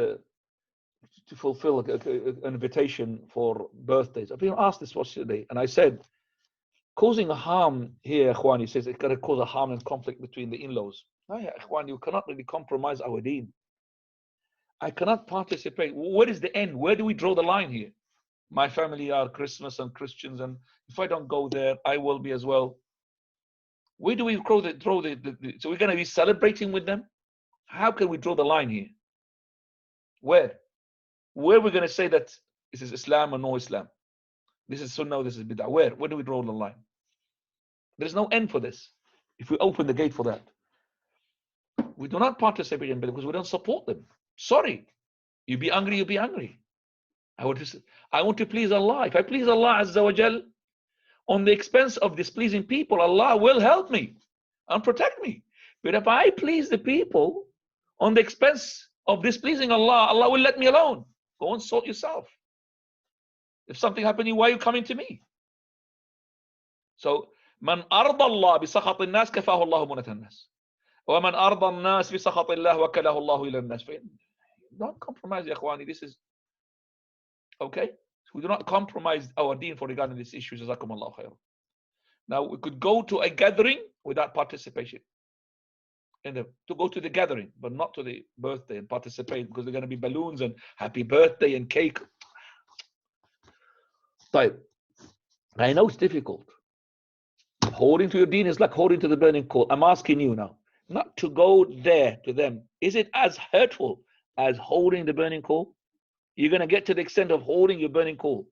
to fulfill an invitation for birthdays. I've been asked this yesterday, and I said, causing a harm here, Ikhwan, he says it's going to cause a harm and conflict between the in-laws. No, yeah, Ikhwan, you cannot really compromise our deen. I cannot participate. What is the end? Where do we draw the line here? My family are Christmas and Christians, and if I don't go there, I will be as well. Where do we throw the so we're going to be celebrating with them? How can we draw the line here? Where are we going to say that this is Islam or no Islam? This is Sunnah, this is Bid'ah. Where do we draw the line? There's no end for this. If we open the gate for that, we do not participate in Bid'ah because we don't support them. Sorry, you be angry, you be angry. I want to please Allah. If I please Allah Azza wa Jal on the expense of displeasing people, Allah will help me and protect me. But if I please the people on the expense of displeasing Allah, Allah will let me alone. Go and sort yourself. If something happened to you, why are you coming to me? So, من أرضى الله بسخط الناس كفاه الله منة الناس. ومن أرضى الناس بسخط الله وكله الله إلى الناس. Don't compromise, ya Ikhwani. This is okay. So we do not compromise our deen for regarding these issues. Jazakumullahu khair. Now we could go to a gathering without participation. To go to the gathering, but not to the birthday and participate because there are going to be balloons and happy birthday and cake. I know it's difficult. Holding to your deen is like holding to the burning coal. I'm asking you now, not to go there to them. Is it as hurtful as holding the burning coal? You're going to get to the extent of holding your burning coal.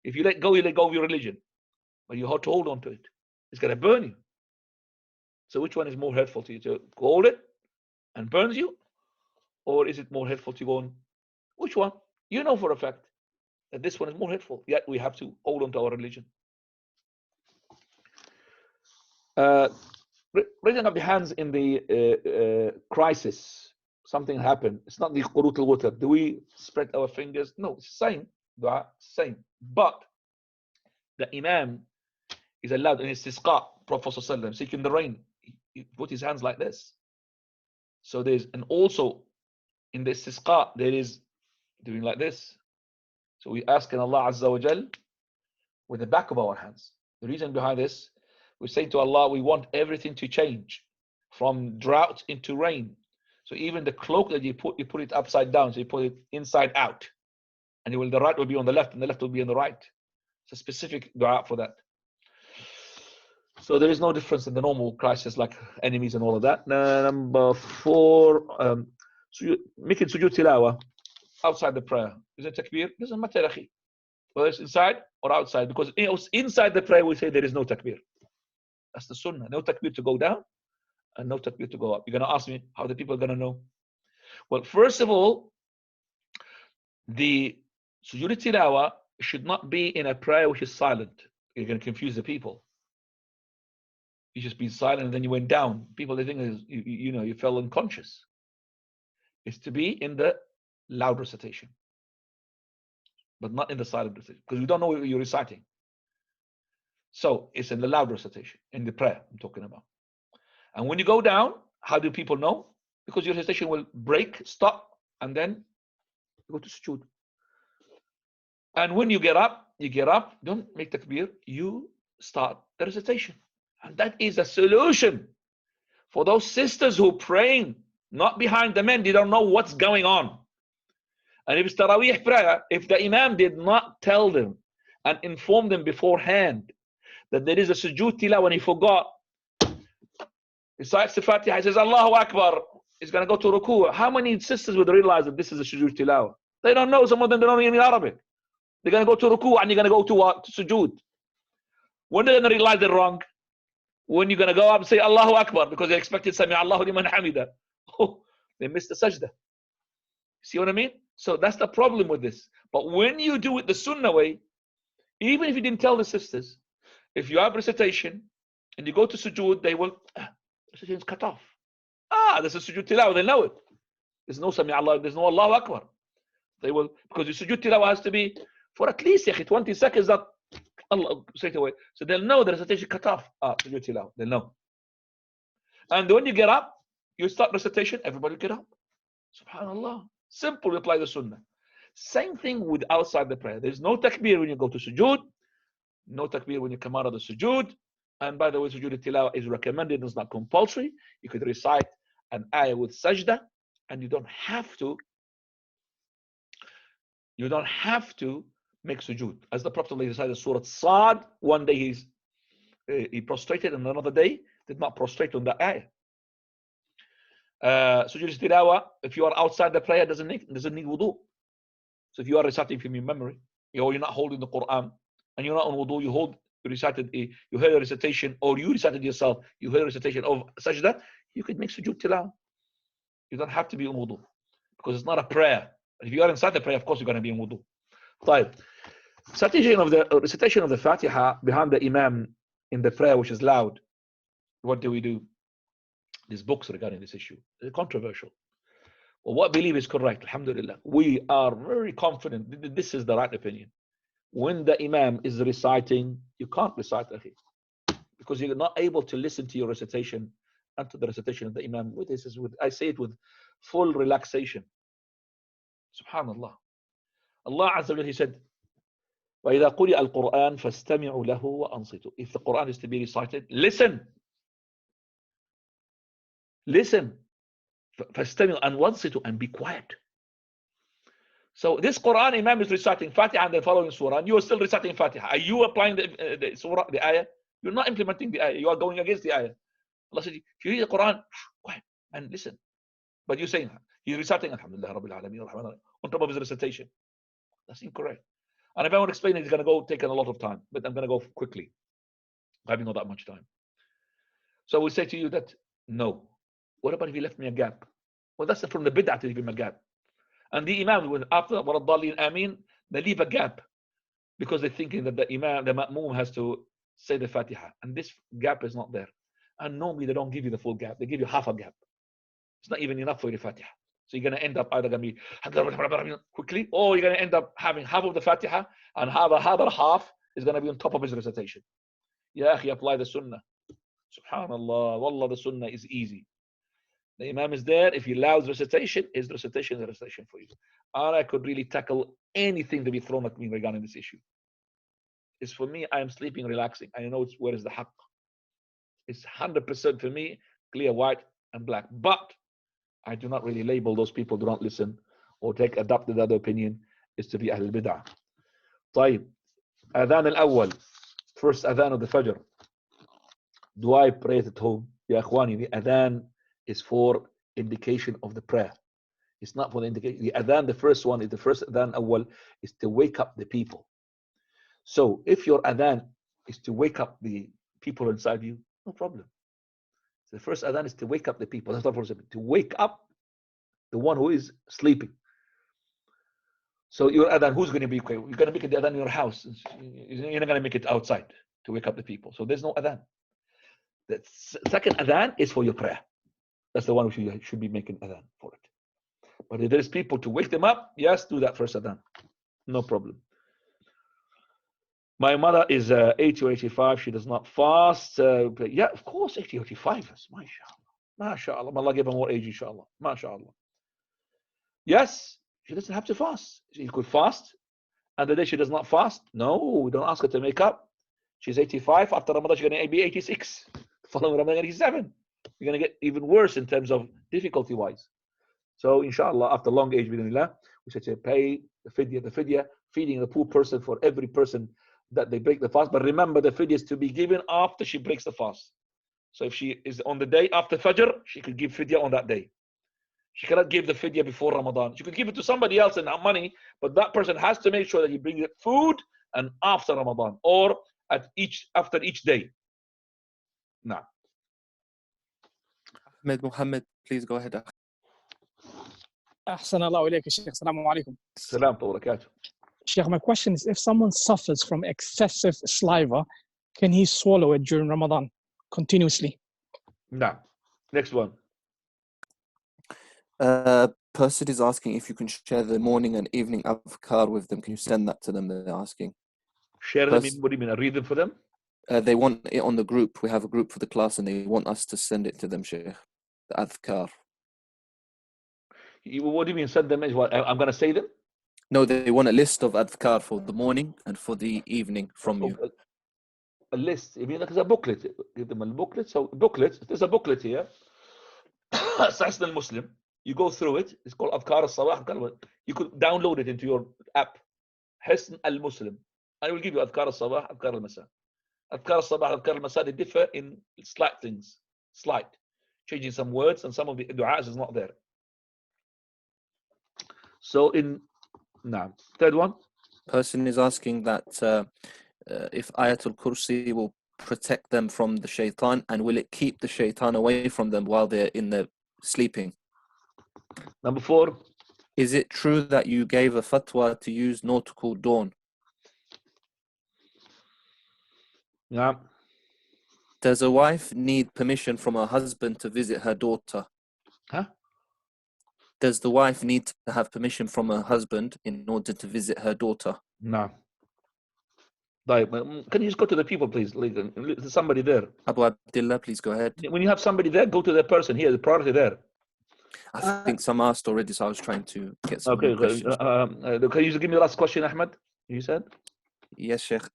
If you let go of your religion. But you have to hold on to it. It's going to burn you. So which one is more hurtful to you? To hold it and burns you? Or is it more hurtful to go on? Which one? You know for a fact that this one is more hurtful. Yet we have to hold on to our religion. Raising up your hands in the crisis. Something happened. It's not the qurut al-wutr. Do we spread our fingers? No, it's the same. Dua, same. But the Imam is allowed in istisqa, Prophet ﷺ, seeking the rain. He put his hands like this. So there's, and also in the istisqa, there is doing like this. So we ask in Allah Azza wa Jal with the back of our hands. The reason behind this, we say to Allah, we want everything to change from drought into rain. So even the cloak that you put it upside down. So you put it inside out. And the right will be on the left and the left will be on the right. It's a specific dua for that. So there is no difference in the normal crisis like enemies and all of that. Number 4, making sujood tilawa outside the prayer. Is it takbir? Doesn't matter, akhi. Whether it's inside or outside. Because inside the prayer we say there is no takbir. That's the sunnah. No takbir to go down and no takbir to go up. You're going to ask me how the people are going to know. Well, first of all, the sujood tilawa should not be in a prayer which is silent. You're going to confuse the people. You just be silent and then you went down. People, they think you fell unconscious. It's to be in the loud recitation, but not in the silent recitation, because we don't know what you're reciting. So it's in the loud recitation, in the prayer I'm talking about. And when you go down, how do people know? Because your recitation will break, stop, and then you go to sujood. And when you get up, don't make takbir, you start the recitation. And that is a solution for those sisters who are praying, not behind the men, they don't know what's going on. And if it's Taraweeh prayer, if the Imam did not tell them and inform them beforehand that there is a sujood tilawah and he forgot, besides the Fatiha, he says, Allahu Akbar, he's going to go to ruku'. How many sisters would realize that this is a sujood tilawah? They don't know. Some of them don't know any Arabic. They're going to go to ruku' and you're going to go to sujood. When they're going to realize they're wrong? When you're going to go up and say Allahu Akbar because they expected Sami Allahu liman hamida. Oh, they missed the sajda. See what I mean? So that's the problem with this. But when you do it the sunnah way, even if you didn't tell the sisters, if you have recitation and you go to sujood, they will, recitation is cut off. There's a sujood tilawah, they know it. There's no Sami Allah, there's no Allahu Akbar. They will, because the sujood tilawah has to be for at least 20 seconds that Allah straight away. So they'll know the recitation cut off. Sujood tilawah, they'll know. And when you get up, you start recitation, everybody get up. Subhanallah. Simple, reply the sunnah. Same thing with outside the prayer. There's no takbir when you go to sujood. No takbir when you come out of the sujood. And by the way, sujood al-tilawa is recommended, it's not compulsory. You could recite an ayah with sajda, and you don't have to make sujood. As the Prophet recited Surah Sad, one day he prostrated, and another day did not prostrate on the ayah. Sujood al-tilawa, if you are outside the prayer, doesn't need wudu. So if you are reciting from your memory, or you're not holding the Quran, and you're not on wudu, you heard a recitation, or you recited yourself, you heard a recitation of sajda, you could make sujood tilawa. You don't have to be on wudu, because it's not a prayer. If you are inside the prayer, of course you're going to be in wudu. طيب. Recitation of the Fatiha behind the Imam in the prayer, which is loud. What do we do? There's books regarding this issue. They're controversial. Well, what I believe is correct, alhamdulillah. We are very confident that this is the right opinion. When the Imam is reciting, you can't recite because you're not able to listen to your recitation and to the recitation of the Imam. I say it with full relaxation. Subhanallah. Allah Azza wa Jalla, He said, وَإِذَا قُرِئَ الْقُرْآنِ فَاسْتَمِعُوا لَهُ وَأَنصِتُوا. If the Quran is to be recited, listen. Listen. فَاسْتَمِعُوا and وَأَنصِتُوا, and be quiet. So this Quran Imam is reciting Fatiha and the following surah, and you are still reciting Fatiha. Are you applying the surah, the ayah? You're not implementing the ayah. You are going against the ayah. Allah said, if you read the Quran, quiet and listen. But you're saying, he's reciting Alhamdulillah Rabbil Alameen on top of his recitation. That's incorrect. And if I want to explain it, it's going to take a lot of time, but I'm going to go quickly. I haven't got that much time. So we say to you that, no. What about if you left me a gap? Well, that's from the bid'ah to leave him a gap. And the Imam, after وَرَضَّالِينَ Ameen, they leave a gap because they're thinking that the Imam, the Ma'moom has to say the Fatiha. And this gap is not there. And normally they don't give you the full gap. They give you half a gap. It's not even enough for your Fatiha. So you're going to end up either going to be quickly, or you're going to end up having half of the Fatiha, and the other half is going to be on top of his recitation. Ya akhi, apply the Sunnah. Subhanallah, wallah, the Sunnah is easy. The Imam is there. If he allows recitation, his recitation is a recitation for you. And I could really tackle anything to be thrown at me regarding this issue. It's for me, I am sleeping, relaxing. I know where is the haqq. It's 100% for me, clear, white, and black. But I do not really label those people who don't listen or adopt the other opinion is to be Ahl al-Bid'ah. طيب. Adhan al-Awwal. First Adhan of the Fajr. Do I pray it at home? Ya Akhwani, the Adhan is for indication of the prayer. It's not for the indication. The Adhan, the first one, is the first Adhan Awwal, is to wake up the people. So if your Adhan is to wake up the people inside you, no problem. The first Adhan is to wake up the people. That's not for to wake up the one who is sleeping. So your Adhan, who's going to be quick? You're going to make the Adhan in your house. You're not going to make it outside to wake up the people. So there's no Adhan. The second Adhan is for your prayer. That's the one which you should be making Adhan for it. But if there's people to wake them up, yes, do that first Adhan. No problem. My mother is 80 or 85. She does not fast. Yeah, of course, 80 or 85. MashaAllah. MashaAllah. May Allah give her more age, inshallah. MashaAllah. Yes, she doesn't have to fast. She could fast. And the day she does not fast, no, we don't ask her to make up. She's 85. After Ramadan, she's going to be 86. Following Ramadan, 87. You're going to get even worse in terms of difficulty-wise. So, inshallah, after long age, we should say pay the fidya, feeding the poor person for every person that they break the fast. But remember, the fidya is to be given after she breaks the fast. So if she is on the day after Fajr, she could give fidya on that day. She cannot give the fidya before Ramadan. She could give it to somebody else and not money, but that person has to make sure that he brings it food and after Ramadan or after each day. Now. Muhammad, please go ahead. أحسن الله إليك Sheikh. Assalamu alaikum. Salam wa barakatuh. Sheikh, my question is, if someone suffers from excessive saliva, can he swallow it during Ramadan continuously? No. Next one. Person is asking if you can share the morning and evening adhkar with them. Can you send that to them? They're asking. Share them? What do you mean? I read them for them? They want it on the group. We have a group for the class and they want us to send it to them, Sheikh. The adhkar. What do you mean send them? Is what I'm going to say them? No, they want a list of adhkar for the morning and for the evening from you. a list. I mean, like, it's a booklet. Give them a booklet. So booklet, there's a booklet here. Sahih al-Muslim. You go through it. It's called Adhkar al-Sabah. You could download it into your app. Hisn al-Muslim. I will give you Adhkar al-Sabah, Adhkar al-Masa. Adhkar al-Sabah, Adhkar al-Masa, they differ in slight things. Slight. Changing some words, and some of the du'as is not there. So in, now, third one. Person is asking that if Ayatul Kursi will protect them from the shaitan, and will it keep the shaitan away from them while they're in the sleeping? Number 4. Is it true that you gave a fatwa to use nautical dawn? Yeah. Does a wife need permission from her husband to visit her daughter? Huh? Does the wife need to have permission from her husband in order to visit her daughter? No. Can you just go to the people, please? There's somebody there. Abu Abdullah, please go ahead. When you have somebody there, go to the person here, the priority there. I think some asked already, so I was trying to get some Okay. questions. Can you just give me the last question, Ahmed? You said? Yes, Sheikh.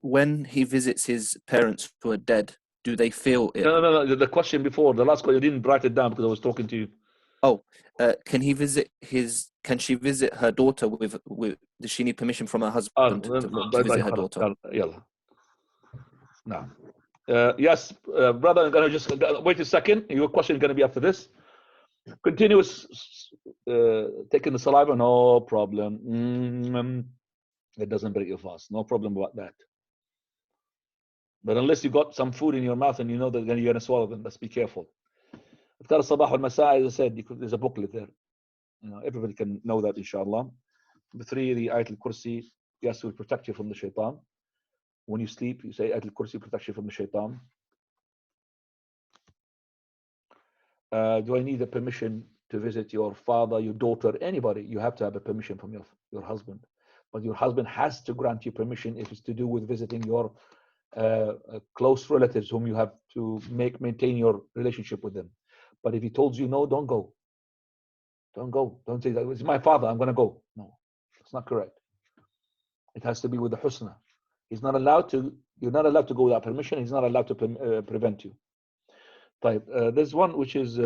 When he visits his parents who are dead, do they feel it? No. The question before, the last question, I didn't write it down because I was talking to you. Oh, can he visit his? Can she visit her daughter with? Does she need permission from her husband to visit her daughter? No. Yes, brother. I'm gonna just wait a second. Your question is gonna be after this. Continuous taking the saliva, no problem. It doesn't break your fast. No problem about that. But unless you got some food in your mouth and you know that you're gonna swallow them, let's be careful. Adhkar al-Sabah wal-Masa, as I said, there's a booklet there. You know, everybody can know that, inshallah. Number 3, the Ayatul Kursi, yes, will protect you from the shaitan. When you sleep, you say Ayatul Kursi protects you from the shaitan. Do I need a permission to visit your father, your daughter, anybody? You have to have a permission from your husband. But your husband has to grant you permission if it's to do with visiting your close relatives whom you have to maintain your relationship with them. But if he told you no, don't go. Don't go. Don't say that. It's my father, I'm going to go. No, it's not correct. It has to be with the husna. He's not allowed to, you're not allowed to go without permission. He's not allowed to prevent you. There's one which is,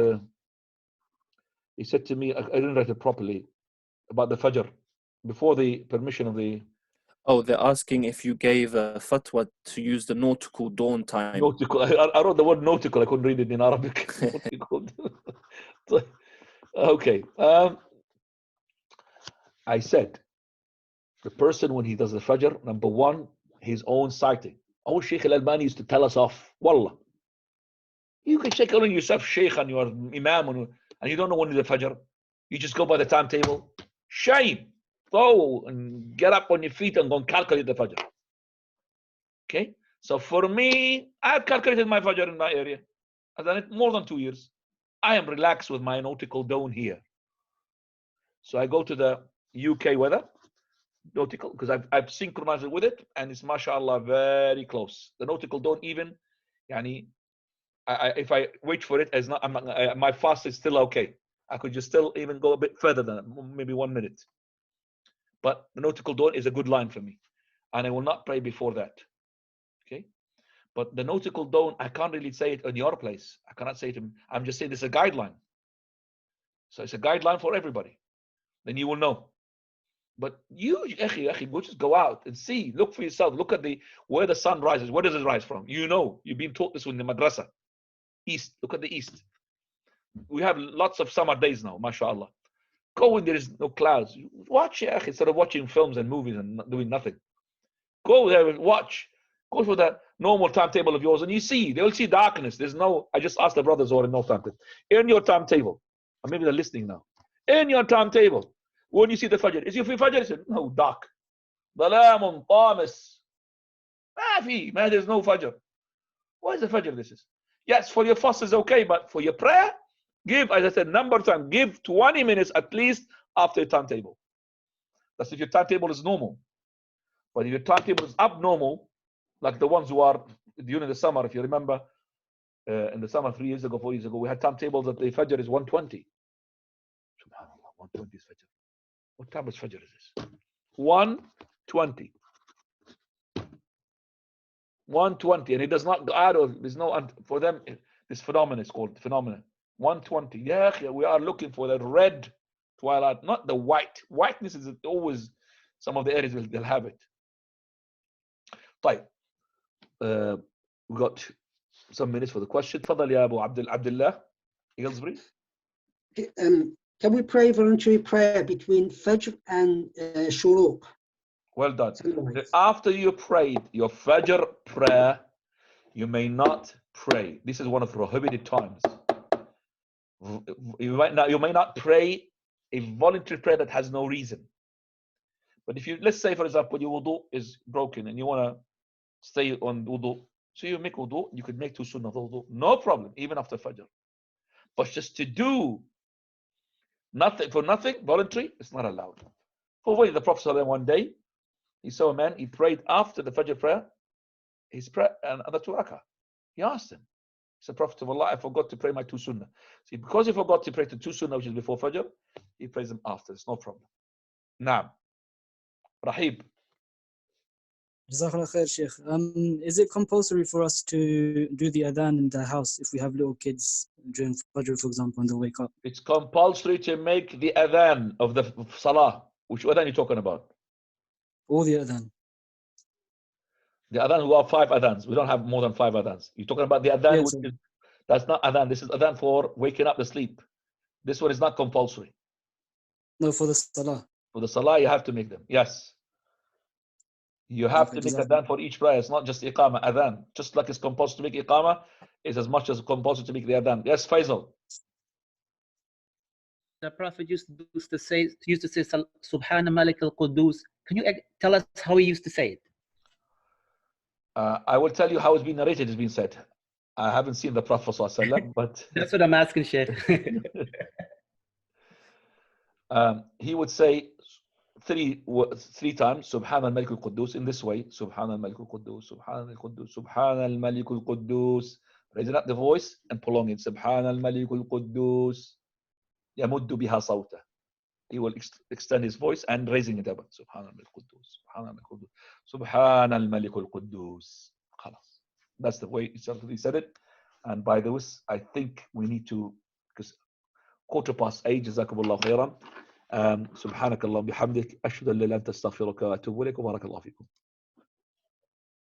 he said to me, I didn't write it properly, about the Fajr. Before the permission of the... Oh, they're asking if you gave a fatwa to use the nautical dawn time. Nautical. I wrote the word nautical. I couldn't read it in Arabic. Okay. I said, the person when he does the Fajr, number 1, his own sighting. Oh, Sheikh al-Albani used to tell us off. Wallah. You can check on yourself, Sheikh, and your Imam, and you don't know when is the Fajr. You just go by the timetable. Shame. Go and get up on your feet and go and calculate the Fajr. Okay? So for me, I've calculated my Fajr in my area. I've done it more than 2 years. I am relaxed with my nautical dawn here. So I go to the UK weather, nautical, because I've synchronized it with it, and it's mashallah very close. The nautical dawn even, yani, if I wait for it, it's not, my fast is still okay. I could just still even go a bit further than that, maybe 1 minute. But the nautical dawn is a good line for me, and I will not pray before that. Okay, but the nautical dawn, I can't really say it in your place. I cannot say it. I'm just saying it's a guideline. So it's a guideline for everybody. Then you will know. But you, just go out and see. Look for yourself. Look at where the sun rises. Where does it rise from? You know. You've been taught this in the madrasa. East. Look at the east. We have lots of summer days now, mashallah. Go when there is no clouds. Watch, instead of watching films and movies and doing nothing. Go there and watch. Go for the normal timetable of yours, and you see, they will see darkness. There's no, I just asked the brothers who are in North timetable. In your timetable, or maybe they're listening now. In your timetable, when you see the Fajr, is your Fajr? He said, no, dark. Dhalamun, tamis. There's no Fajr. What is the Fajr this is? Yes, for your fast is okay, but for your prayer, give, as I said, number of times, give 20 minutes at least after your timetable. That's if your timetable is normal. But if your timetable is abnormal, like the ones who are during the summer, if you remember, in the summer 3 years ago, 4 years ago, we had timetables that the Fajr is 120. SubhanAllah, 120 is Fajr. What time is Fajr is this? 120. 120, and it does not go out of, there's no, for them, this phenomenon is called phenomenon. 120. Yeah, we are looking for the red twilight, not the white. Whiteness is always, some of the areas they'll have it. طيب. We got some minutes for the question. تفضل يا أبو عبد الله. Eaglesbury. Can we pray voluntary prayer between Fajr and Shuruq? Well done. After you prayed your Fajr prayer, you may not pray. This is one of the prohibited times. You may not pray a voluntary prayer that has no reason. But if you, let's say for example, your wudu is broken and you want to stay on wudu, so you make wudu, you could make 2 sunnah of wudu, no problem, even after Fajr. But just to do nothing for nothing, voluntary, it's not allowed. For the Prophet one day, he saw a man, he prayed after the Fajr prayer, his prayer another 2 rakah. He asked him, he said, Prophet of Allah, I forgot to pray my 2 sunnah. See, because he forgot to pray the 2 sunnah, which is before Fajr, he prays them after, it's no problem. Now, Rahib. Jazakallah khair, Sheikh. Is it compulsory for us to do the adhan in the house if we have little kids during Fajr, for example, and they'll wake up? It's compulsory to make the adhan of the salah. Which adhan are you talking about? All the adhan. The adhan, we have 5 adhans. We don't have more than 5 adhans. You're talking about the adhan, Yes, which is, that's not adhan. This is adhan for waking up the sleep. This one is not compulsory. No, for the salah. For the salah, you have to make them. Yes. You have to make adhan for each prayer. It's not just iqamah, adhan. Just like it's compulsory to make iqamah, it's as much as compulsory to make the adhan. Yes, Faisal. The Prophet used to say Subhana Malik al-Quddus. Can you tell us how he used to say it? I will tell you how it's been narrated, it's been said. I haven't seen the Prophet ﷺ, but that's what I'm asking, Sheikh. He would say 3 times Subhana al-Malik al-Quddus in this way. Subhana al-Malik al-Quddus, Subhana al-Quddus, Subhana al-Malik al-Quddus. Raising up the voice and prolonging. Subhana al-Malik al-Quddus. Yamuddu biha sawta. He will extend his voice and raising it up. Subhana al-Malik al-Quddus, Subhana al-Malik al-Quddus, Subhana al-Malik al-Quddus. That's the way he said it. And by this, I think we need to, because 8:15, Jazakumullah khairan. سبحانك اللهم بحمدك أشهد أن لا إله إلا أنت أستغفرك وأتوب إليك وبارك الله فيكم.